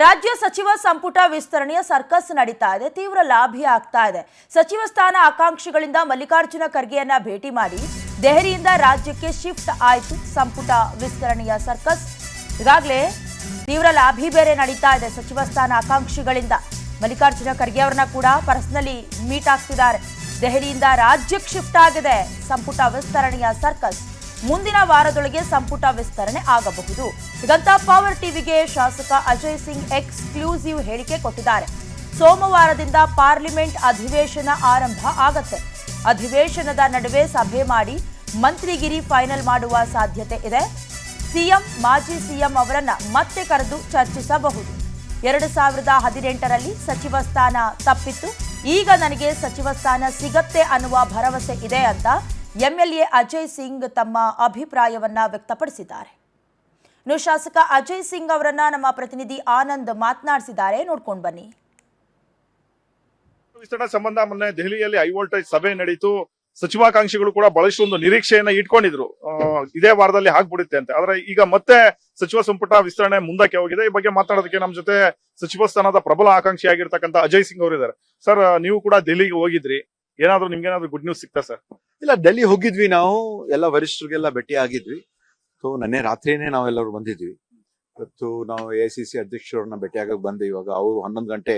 ರಾಜ್ಯ ಸಚಿವ ಸಂಪುಟ ವಿಸ್ತರಣೆಯ ಸರ್ಕಸ್ ನಡೀತಾ ಇದೆ. ತೀವ್ರ ಲಾಭಿ ಆಗ್ತಾ ಇದೆ. ಸಚಿವ ಸ್ಥಾನ ಆಕಾಂಕ್ಷಿಗಳಿಂದ ಮಲ್ಲಿಕಾರ್ಜುನ ಖರ್ಗೆಯನ್ನ ಭೇಟಿ ಮಾಡಿ ದೆಹಲಿಯಿಂದ ರಾಜ್ಯಕ್ಕೆ ಶಿಫ್ಟ್ ಆಯಿತು ಸಂಪುಟ ವಿಸ್ತರಣೆಯ ಸರ್ಕಸ್. ಈಗಾಗಲೇ ತೀವ್ರ ಲಾಭಿ ಬೇರೆ ನಡೀತಾ ಇದೆ. ಸಚಿವ ಸ್ಥಾನ ಆಕಾಂಕ್ಷಿಗಳಿಂದ ಮಲ್ಲಿಕಾರ್ಜುನ ಖರ್ಗೆ ಅವರನ್ನ ಕೂಡ ಪರ್ಸನಲಿ ಮೀಟ್ ಆಗ್ತಿದ್ದಾರೆ. ದೆಹಲಿಯಿಂದ ರಾಜ್ಯಕ್ಕೆ ಶಿಫ್ಟ್ ಆಗಿದೆ ಸಂಪುಟ ವಿಸ್ತರಣೆಯ ಸರ್ಕಸ್. ಮುಂದಿನ ವಾರದೊಳಗೆ ಸಂಪುಟ ವಿಸ್ತರಣೆ ಆಗಬಹುದು. ಈಗಂತ ಪವರ್ ಟಿವಿಗೆ ಶಾಸಕ ಅಜಯ್ ಸಿಂಗ್ ಎಕ್ಸ್ಕ್ಲೂಸಿವ್ ಹೇಳಿಕೆ ಕೊಟ್ಟಿದ್ದಾರೆ. ಸೋಮವಾರದಿಂದ ಪಾರ್ಲಿಮೆಂಟ್ ಅಧಿವೇಶನ ಆರಂಭ ಆಗತ್ತೆ. ಅಧಿವೇಶನದ ನಡುವೆ ಸಭೆ ಮಾಡಿ ಮಂತ್ರಿಗಿರಿ ಫೈನಲ್ ಮಾಡುವ ಸಾಧ್ಯತೆ ಇದೆ. ಸಿಎಂ ಮಾಜಿ ಸಿಎಂ ಅವರನ್ನ ಮತ್ತೆ ಕರೆದು ಚರ್ಚಿಸಬಹುದು. 2018ರಲ್ಲಿ ಸಚಿವ ಸ್ಥಾನ ತಪ್ಪಿತ್ತು. ಈಗ ನನಗೆ ಸಚಿವ ಸ್ಥಾನ ಸಿಗತ್ತೆ ಅನ್ನುವ ಭರವಸೆ ಇದೆ ಅಂತ ಎಂಎಲ್ಎ ಅಜಯ್ ಸಿಂಗ್ ತಮ್ಮ ಅಭಿಪ್ರಾಯವನ್ನ ವ್ಯಕ್ತಪಡಿಸಿದ್ದಾರೆ. ಇನ್ನು ಶಾಸಕ ಅಜಯ್ ಸಿಂಗ್ ಅವರನ್ನ ನಮ್ಮ ಪ್ರತಿನಿಧಿ ಆನಂದ್ ಮಾತನಾಡಿಸಿದ್ದಾರೆ. ನೋಡ್ಕೊಂಡು ಬನ್ನಿ. ವಿಸ್ತರಣೆ ಸಂಬಂಧ ಮೊನ್ನೆ ದೆಹಲಿಯಲ್ಲಿ ಹೈ ವೋಲ್ಟೇಜ್ ಸಭೆ ನಡೀತು. ಸಚಿವಾಕಾಂಕ್ಷಿಗಳು ಕೂಡ ಬಹಳಷ್ಟು ಒಂದು ನಿರೀಕ್ಷೆಯನ್ನ ಇಟ್ಕೊಂಡಿದ್ರು, ಇದೇ ವಾರದಲ್ಲಿ ಆಗ್ಬಿಡುತ್ತೆ ಅಂತ. ಆದ್ರೆ ಈಗ ಮತ್ತೆ ಸಚಿವ ಸಂಪುಟ ವಿಸ್ತರಣೆ ಮುಂದಕ್ಕೆ ಹೋಗಿದೆ. ಈ ಬಗ್ಗೆ ಮಾತಾಡೋದಕ್ಕೆ ನಮ್ಮ ಜೊತೆ ಸಚಿವ ಸ್ಥಾನದ ಪ್ರಬಲ ಆಕಾಂಕ್ಷಿ ಆಗಿರ್ತಕ್ಕಂಥ ಅಜಯ್ ಸಿಂಗ್ ಅವರು ಇದ್ದಾರೆ. ಸರ್, ನೀವು ಕೂಡ ದೆಹಲಿಗೆ ಹೋಗಿದ್ರಿ, ಏನಾದ್ರು ನಿಮ್ಗೇನಾದ್ರು ಗುಡ್ ನ್ಯೂಸ್ ಸಿಗ್ತಾ ಸರ್? ಇಲ್ಲ, ಡೆಲ್ಲಿ ಹೋಗಿದ್ವಿ, ನಾವು ಎಲ್ಲ ವರಿಷ್ಠರಿಗೆಲ್ಲ ಭೇಟಿ ಆಗಿದ್ವಿ. ನೆನ್ನೆ ರಾತ್ರಿನೇ ನಾವೆಲ್ಲರೂ ಬಂದಿದ್ವಿ. ಇವತ್ತು ನಾವು AICC ಅಧ್ಯಕ್ಷರನ್ನ ಭೇಟಿಯಾಗಕ್ಕೆ ಬಂದೆ. ಇವಾಗ ಅವರು 11 ಗಂಟೆ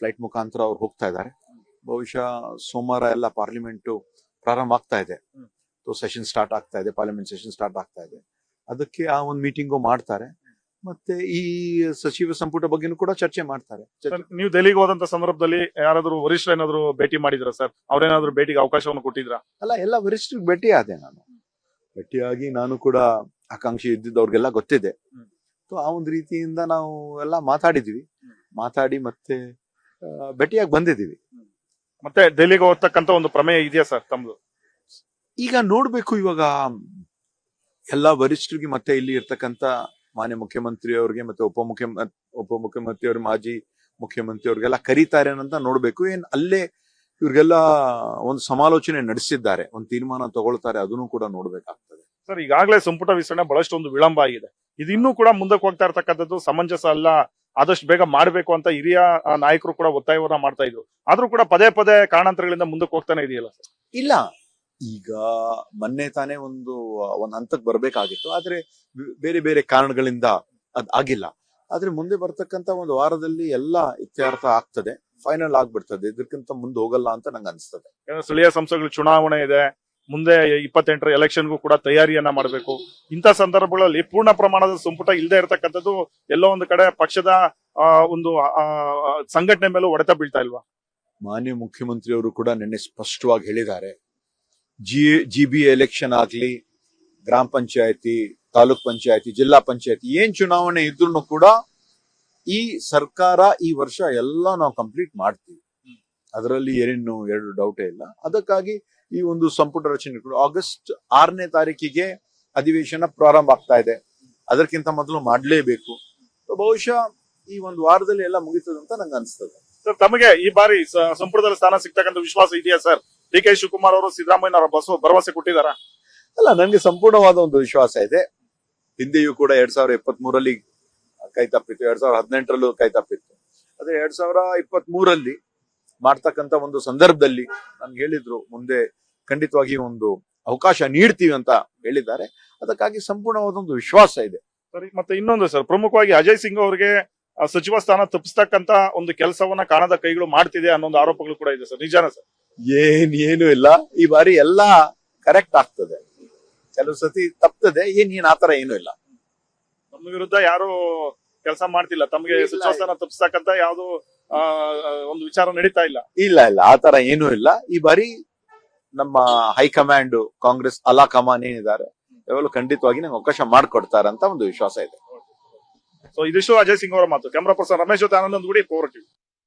ಫ್ಲೈಟ್ ಮುಖಾಂತರ ಅವ್ರು ಹೋಗ್ತಾ ಇದ್ದಾರೆ. ಬಹುಶಃ ಸೋಮವಾರ ಎಲ್ಲ ಪಾರ್ಲಿಮೆಂಟ್ ಪ್ರಾರಂಭ ಆಗ್ತಾ ಇದೆ. ಸೆಷನ್ ಸ್ಟಾರ್ಟ್ ಆಗ್ತಾ ಇದೆ, ಪಾರ್ಲಿಮೆಂಟ್ ಸೆಷನ್ ಸ್ಟಾರ್ಟ್ ಆಗ್ತಾ ಇದೆ. ಅದಕ್ಕೆ ಆ ಒಂದು ಮೀಟಿಂಗು ಮಾಡ್ತಾರೆ. ಮತ್ತೆ ಈ ಸಚಿವ ಸಂಪುಟ ಬಗ್ಗೆನೂ ಕೂಡ ಚರ್ಚೆ ಮಾಡ್ತಾರೆ. ನೀವು ದೆಹಲಿಗೆ ಹೋದಂತ ಸಂದರ್ಭದಲ್ಲಿ ಯಾರಾದ್ರೂ ವರಿಷ್ಠರು ಏನಾದ್ರು ಭೇಟಿ ಮಾಡಿದ್ರ ಸರ್? ಅವ್ರೇನಾದ್ರು ಭೇಟಿಗೆ ಅವಕಾಶವನ್ನು ಕೊಟ್ಟಿದ್ರ? ಅಲ್ಲ, ಎಲ್ಲ ವರಿಷ್ಠರಿಗೆ ಭೇಟಿ ಆದೆ ನಾನು. ಭೇಟಿಯಾಗಿ ನಾನು ಕೂಡ ಆಕಾಂಕ್ಷಿ ಇದ್ದಿದ್ದವ್ರಿಗೆಲ್ಲ ಗೊತ್ತಿದೆ. ಆ ಒಂದು ರೀತಿಯಿಂದ ನಾವು ಎಲ್ಲ ಮಾತಾಡಿ ಮತ್ತೆ ಭೇಟಿಯಾಗಿ ಬಂದಿದ್ದೀವಿ. ಮತ್ತೆ ದೆಹಲಿಗೆ ಹೋಗ್ತಕ್ಕಂತ ಒಂದು ಪ್ರಮೇಯ ಇದೆಯಾ ಸರ್ ತಮ್ದು? ಈಗ ನೋಡ್ಬೇಕು. ಇವಾಗ ಎಲ್ಲಾ ವರಿಷ್ಠರಿಗೆ ಮತ್ತೆ ಇಲ್ಲಿ ಇರ್ತಕ್ಕಂತ ಮಾನ್ಯ ಮುಖ್ಯಮಂತ್ರಿ ಅವ್ರಿಗೆ ಮತ್ತೆ ಉಪಮುಖ್ಯಮಂತ್ರಿ ಅವ್ರ ಮಾಜಿ ಮುಖ್ಯಮಂತ್ರಿ ಅವ್ರಿಗೆಲ್ಲ ಕರೀತಾರೆ ಅಂತ ನೋಡ್ಬೇಕು. ಏನ್ ಅಲ್ಲೇ ಇವ್ರಿಗೆಲ್ಲ ಒಂದು ಸಮಾಲೋಚನೆ ನಡೆಸಿದ್ದಾರೆ, ಒಂದು ತೀರ್ಮಾನ ತಗೊಳ್ತಾರೆ, ಅದನ್ನು ಕೂಡ ನೋಡ್ಬೇಕಾಗ್ತದೆ. ಸರ್, ಈಗಾಗಲೇ ಸಂಪುಟ ವಿಸ್ತರಣೆ ಬಹಳಷ್ಟು ಒಂದು ವಿಳಂಬ ಆಗಿದೆ. ಇದು ಇನ್ನೂ ಕೂಡ ಮುಂದಕ್ಕೆ ಹೋಗ್ತಾ ಇರ್ತಕ್ಕಂಥದ್ದು ಸಮಂಜಸ ಅಲ್ಲ. ಆದಷ್ಟು ಬೇಗ ಮಾಡ್ಬೇಕು ಅಂತ ಹಿರಿಯ ನಾಯಕರು ಕೂಡ ಒತ್ತಾಯವನ್ನ ಮಾಡ್ತಾ ಇದ್ರು. ಆದ್ರೂ ಕೂಡ ಪದೇ ಪದೇ ಕಾರಣಾಂತರಗಳಿಂದ ಮುಂದಕ್ಕೆ ಹೋಗ್ತಾನೆ ಇದೆಯಲ್ಲ ಸರ್? ಇಲ್ಲ, ಈಗ ಮೊನ್ನೆ ತಾನೇ ಒಂದು ಹಂತಕ್ಕೆ ಬರ್ಬೇಕಾಗಿತ್ತು. ಆದ್ರೆ ಬೇರೆ ಬೇರೆ ಕಾರಣಗಳಿಂದ ಅದ್ ಆಗಿಲ್ಲ. ಆದ್ರೆ ಮುಂದೆ ಬರ್ತಕ್ಕಂತ ಒಂದು ವಾರದಲ್ಲಿ ಎಲ್ಲ ಇತ್ಯರ್ಥ ಆಗ್ತದೆ, ಫೈನಲ್ ಆಗ್ಬಿಡ್ತದೆ. ಇದಕ್ಕಿಂತ ಮುಂದೆ ಹೋಗಲ್ಲ ಅಂತ ನಂಗೆ ಅನ್ಸ್ತದೆ. ಸ್ಥಳೀಯ ಸಂಸ್ಥೆಗಳ ಚುನಾವಣೆ ಇದೆ, ಮುಂದೆ 28ರ ಎಲೆಕ್ಷನ್ಗೂ ಕೂಡ ತಯಾರಿಯನ್ನ ಮಾಡಬೇಕು. ಇಂಥ ಸಂದರ್ಭಗಳಲ್ಲಿ ಪೂರ್ಣ ಪ್ರಮಾಣದ ಸಂಪುಟ ಇಲ್ಲದೆ ಇರತಕ್ಕಂಥದ್ದು ಎಲ್ಲೋ ಒಂದು ಕಡೆ ಪಕ್ಷದ ಒಂದು ಸಂಘಟನೆ ಮೇಲೂ ಹೊಡೆತ ಬೀಳ್ತಾ ಇಲ್ವಾ? ಮಾನ್ಯ ಮುಖ್ಯಮಂತ್ರಿ ಅವರು ಕೂಡ ನಿನ್ನೆ ಸ್ಪಷ್ಟವಾಗಿ ಹೇಳಿದ್ದಾರೆ, GB ಎಲೆಕ್ಷನ್ ಆಗ್ಲಿ, ಗ್ರಾಮ ಪಂಚಾಯತಿ, ತಾಲೂಕ್ ಪಂಚಾಯತಿ, ಜಿಲ್ಲಾ ಪಂಚಾಯತಿ ಏನ್ ಚುನಾವಣೆ ಇದ್ರು ಕೂಡ ಈ ಸರ್ಕಾರ ಈ ವರ್ಷ ಎಲ್ಲ ನಾವು ಕಂಪ್ಲೀಟ್ ಮಾಡ್ತೀವಿ. ಅದರಲ್ಲಿ ಏನು 2 ಡೌಟೇ ಇಲ್ಲ. ಅದಕ್ಕಾಗಿ ಈ ಒಂದು ಸಂಪುಟ ರಚನೆ ಆಗಸ್ಟ್ 6ನೇ ತಾರೀಕಿಗೆ ಅಧಿವೇಶನ ಪ್ರಾರಂಭ ಆಗ್ತಾ ಇದೆ. ಅದಕ್ಕಿಂತ ಮೊದಲು ಮಾಡ್ಲೇಬೇಕು. ಬಹುಶಃ ಈ ಒಂದು ವಾರದಲ್ಲಿ ಎಲ್ಲ ಮುಗಿತದೆ ಅಂತ ನಂಗೆ ಅನ್ಸ್ತದೆ. ಸರ್, ತಮಗೆ ಈ ಬಾರಿ ಸಂಪುಟದಲ್ಲಿ ಸ್ಥಾನ ಸಿಗ್ತಕ್ಕಂಥ ವಿಶ್ವಾಸ ಇದೆಯಾ ಸರ್? DK ಶಿವಕುಮಾರ್ ಅವರು ಸಿದ್ದರಾಮಯ್ಯ ಭರವಸೆ ಕೊಟ್ಟಿದಾರ? ಅಲ್ಲ, ನನಗೆ ಸಂಪೂರ್ಣವಾದ ಒಂದು ವಿಶ್ವಾಸ ಇದೆ. ಹಿಂದೆಯೂ ಕೂಡ 2023ರಲ್ಲಿ ಕೈ ತಪ್ಪಿತ್ತು, 2018ರಲ್ಲೂ ಕೈ ತಪ್ಪಿತ್ತು. ಅದೇ 2023ರಲ್ಲಿ ಮಾಡ್ತಕ್ಕಂತ ಒಂದು ಸಂದರ್ಭದಲ್ಲಿ ನನ್ಗೆ ಹೇಳಿದ್ರು, ಮುಂದೆ ಖಂಡಿತವಾಗಿ ಒಂದು ಅವಕಾಶ ನೀಡ್ತೀವಿ ಅಂತ ಹೇಳಿದ್ದಾರೆ. ಅದಕ್ಕಾಗಿ ಸಂಪೂರ್ಣವಾದ ಒಂದು ವಿಶ್ವಾಸ ಇದೆ. ಸರಿ, ಮತ್ತೆ ಇನ್ನೊಂದು ಸರ್, ಪ್ರಮುಖವಾಗಿ ಅಜಯ್ ಸಿಂಗ್ ಅವರಿಗೆ ಸಚಿವ ಸ್ಥಾನ ತಪ್ಪಿಸ್ತಕ್ಕಂತ ಒಂದು ಕೆಲಸವನ್ನ ಕಾಣದ ಕೈಗಳು ಮಾಡ್ತಿದೆ ಅನ್ನೋ ಆರೋಪಗಳು ಕೂಡ ಇದೆ ಸರ್, ನಿಜಾನ ಸರ್? ಏನು ಇಲ್ಲ, ಈ ಬಾರಿ ಎಲ್ಲಾ ಕರೆಕ್ಟ್ ಆಗ್ತದೆ. ಕೆಲವು ಸತಿ ತಪ್ತದೆ, ಏನ್ ಆತರ ಏನು ಇಲ್ಲ. ನಮ್ಮ ವಿರುದ್ಧ ಯಾರು ಕೆಲಸ ಮಾಡ್ತಿಲ್ಲ, ತಮಗೆ ಸಚಿವ ಸ್ಥಾನ ತಪ್ಪಿಸ್ತಕ್ಕಂತ ಯಾವ್ದು ಒಂದು ವಿಚಾರ ನಡೀತಾ ಇಲ್ಲ? ಇಲ್ಲ, ಆತರ ಏನೂ ಇಲ್ಲ. ಈ ಬಾರಿ ನಮ್ಮ ಹೈಕಮಾಂಡ್, ಕಾಂಗ್ರೆಸ್ ಅಲಾ ಕಮಾನ್ ಏನಿದ್ದಾರೆ ಯಾವಾಗಲೂ ಖಂಡಿತವಾಗಿ ನಂಗೆ ಅವಕಾಶ ಮಾಡ್ಕೊಡ್ತಾರೆ ಅಂತ ಒಂದು ವಿಶ್ವಾಸ ಇದೆ. ಸೊ ಇದಿಷ್ಟು ಅಜಯ್ ಸಿಂಗ್ ಅವರ ಮಾತು. ಕ್ಯಾಮರಾ ಪರ್ಸನ್ ರಮೇಶ್ ಜೊತೆ ಆನಂದ್ ಗುಡಿ, ಪವರ್ ಟಿವಿ.